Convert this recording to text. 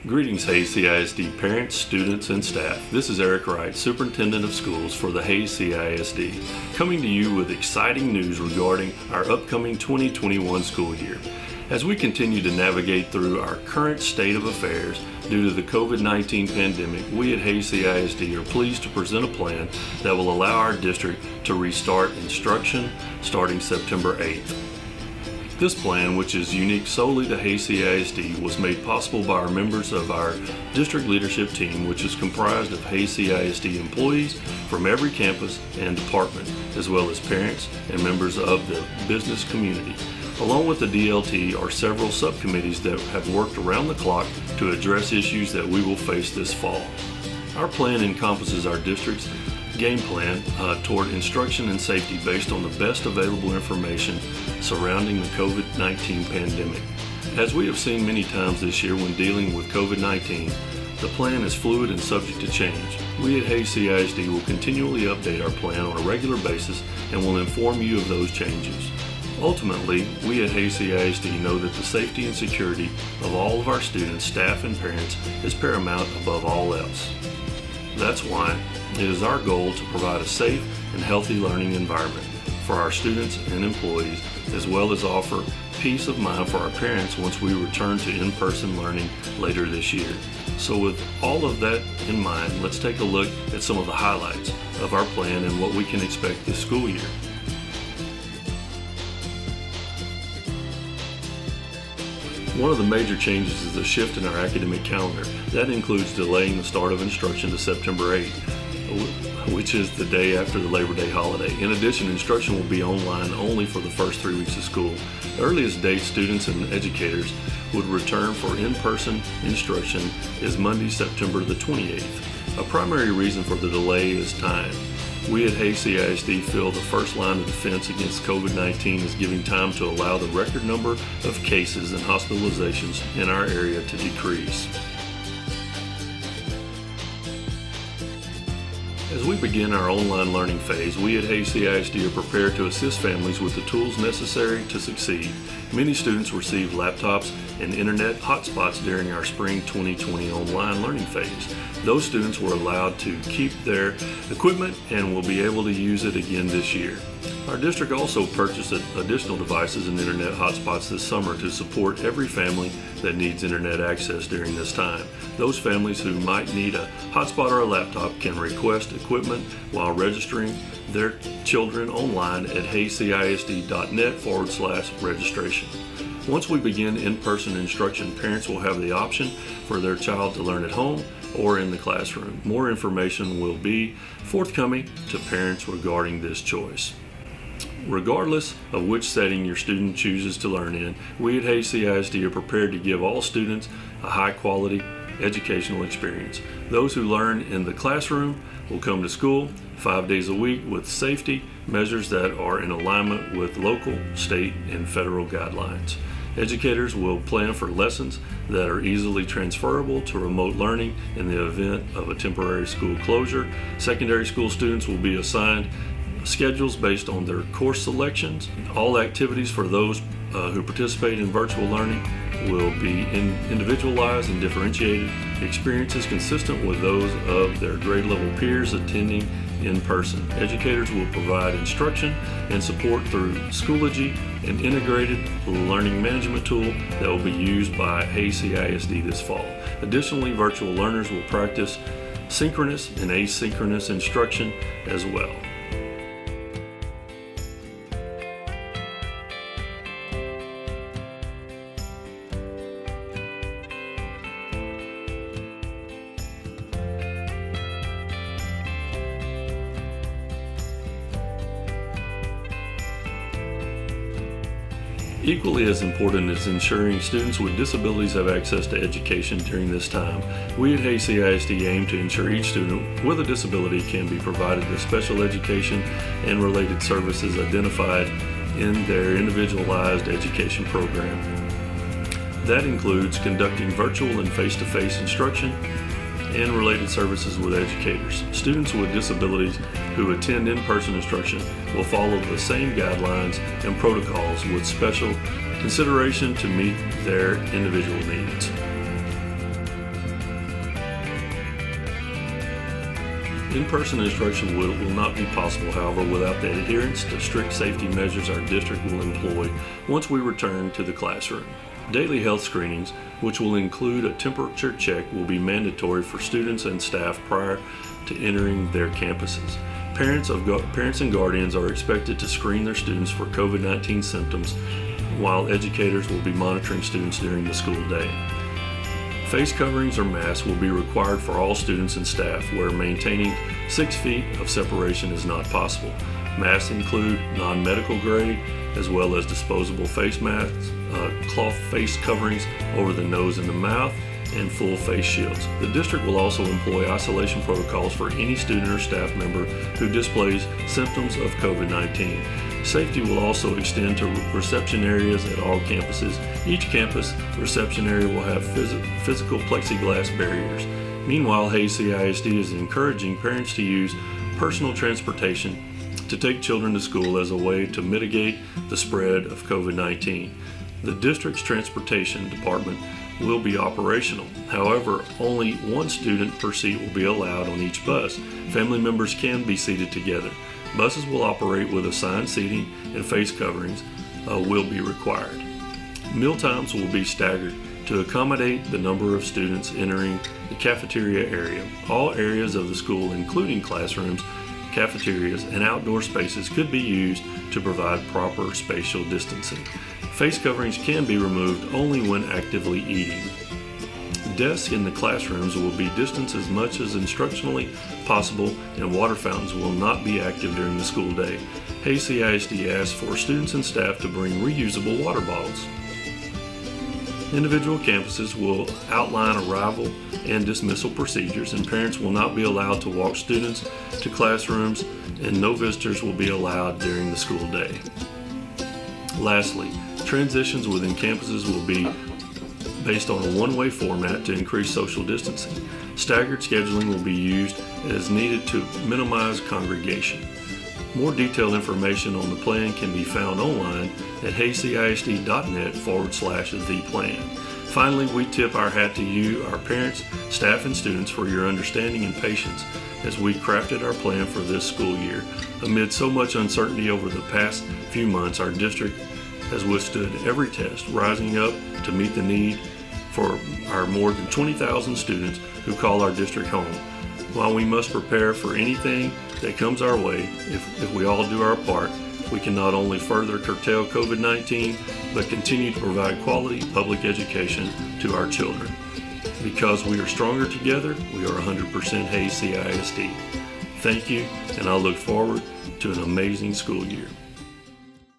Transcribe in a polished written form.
Greetings, Hays CISD parents, students, and staff. This is Eric Wright, Superintendent of Schools for the Hays CISD, coming to you with exciting news regarding our upcoming 2021 school year. As we continue to navigate through our current state of affairs due to the COVID-19 pandemic, we at Hays CISD are pleased to present a plan that will allow our district to restart instruction starting September 8th. This plan, which is unique solely to Hays CISD, was made possible by our members of our district leadership team, which is comprised of Hays CISD employees from every campus and department, as well as parents and members of the business community. Along with the DLT are several subcommittees that have worked around the clock to address issues that we will face this fall. Our plan encompasses our district's game plan toward instruction and safety based on the best available information surrounding the COVID-19 pandemic. As we have seen many times this year when dealing with COVID-19, the plan is fluid and subject to change. We at Hays CISD will continually update our plan on a regular basis and will inform you of those changes. Ultimately, we at Hays CISD know that the safety and security of all of our students, staff, and parents is paramount above all else. That's why it is our goal to provide a safe and healthy learning environment for our students and employees, as well as offer peace of mind for our parents once we return to in-person learning later this year. So with all of that in mind, let's take a look at some of the highlights of our plan and what we can expect this school year. One of the major changes is the shift in our academic calendar. That includes delaying the start of instruction to September 8th, which is the day after the Labor Day holiday. In addition, instruction will be online only for the first 3 weeks of school. The earliest date students and educators would return for in-person instruction is Monday, September the 28th. A primary reason for the delay is time. We at Hays CISD feel the first line of defense against COVID-19 is giving time to allow the record number of cases and hospitalizations in our area to decrease. As we begin our online learning phase, we at Hays CISD are prepared to assist families with the tools necessary to succeed. Many students received laptops and internet hotspots during our spring 2020 online learning phase. Those students were allowed to keep their equipment and will be able to use it again this year. Our district also purchased additional devices and internet hotspots this summer to support every family that needs internet access during this time. Those families who might need a hotspot or a laptop can request equipment while registering their children online at hayescisd.net/registration. Once we begin in-person instruction, parents will have the option for their child to learn at home or in the classroom. More information will be forthcoming to parents regarding this choice. Regardless of which setting your student chooses to learn in, we at Hays CISD are prepared to give all students a high-quality educational experience. Those who learn in the classroom will come to school 5 days a week with safety measures that are in alignment with local, state, and federal guidelines. Educators will plan for lessons that are easily transferable to remote learning in the event of a temporary school closure. Secondary school students will be assigned schedules based on their course selections. All activities for those who participate in virtual learning will be individualized and differentiated experiences consistent with those of their grade level peers attending in person. Educators will provide instruction and support through Schoology, an integrated learning management tool that will be used by Hays CISD this fall. Additionally, virtual learners will practice synchronous and asynchronous instruction as well. Equally as important is ensuring students with disabilities have access to education during this time. We at Hays CISD aim to ensure each student with a disability can be provided the special education and related services identified in their individualized education program. That includes conducting virtual and face-to-face instruction and related services with educators. Students with disabilities who attend in-person instruction will follow the same guidelines and protocols with special consideration to meet their individual needs. In-person instruction will not be possible, however, without the adherence to strict safety measures our district will employ once we return to the classroom. Daily health screenings, which will include a temperature check, will be mandatory for students and staff prior to entering their campuses. Parents and guardians are expected to screen their students for COVID-19 symptoms, while educators will be monitoring students during the school day. Face coverings or masks will be required for all students and staff where maintaining 6 feet of separation is not possible. Masks include non-medical grade as well as disposable face masks, cloth face coverings over the nose and the mouth, and full face shields. The district will also employ isolation protocols for any student or staff member who displays symptoms of COVID-19. Safety will also extend to reception areas at all campuses. Each campus reception area will have physical plexiglass barriers. Meanwhile, Hays CISD is encouraging parents to use personal transportation to take children to school as a way to mitigate the spread of COVID-19. The district's transportation department will be operational. However, only one student per seat will be allowed on each bus. Family members can be seated together. Buses will operate with assigned seating and face coverings will be required. Meal times will be staggered to accommodate the number of students entering the cafeteria area. All areas of the school, including classrooms, cafeterias, and outdoor spaces, could be used to provide proper spatial distancing. Face coverings can be removed only when actively eating. Desks in the classrooms will be distanced as much as instructionally possible, and water fountains will not be active during the school day. Hays CISD asks for students and staff to bring reusable water bottles. Individual campuses will outline arrival and dismissal procedures, and parents will not be allowed to walk students to classrooms, and no visitors will be allowed during the school day. Lastly, transitions within campuses will be based on a one-way format to increase social distancing. Staggered scheduling will be used as needed to minimize congregation. More detailed information on the plan can be found online at hayescisd.net/the-plan. Finally, we tip our hat to you, our parents, staff, and students for your understanding and patience as we crafted our plan for this school year. Amid so much uncertainty over the past few months, our district has withstood every test, rising up to meet the need for our more than 20,000 students who call our district home. While we must prepare for anything that comes our way, if we all do our part, we can not only further curtail COVID-19, but continue to provide quality public education to our children. Because we are stronger together, we are 100% Hays CISD. Thank you, and I look forward to an amazing school year.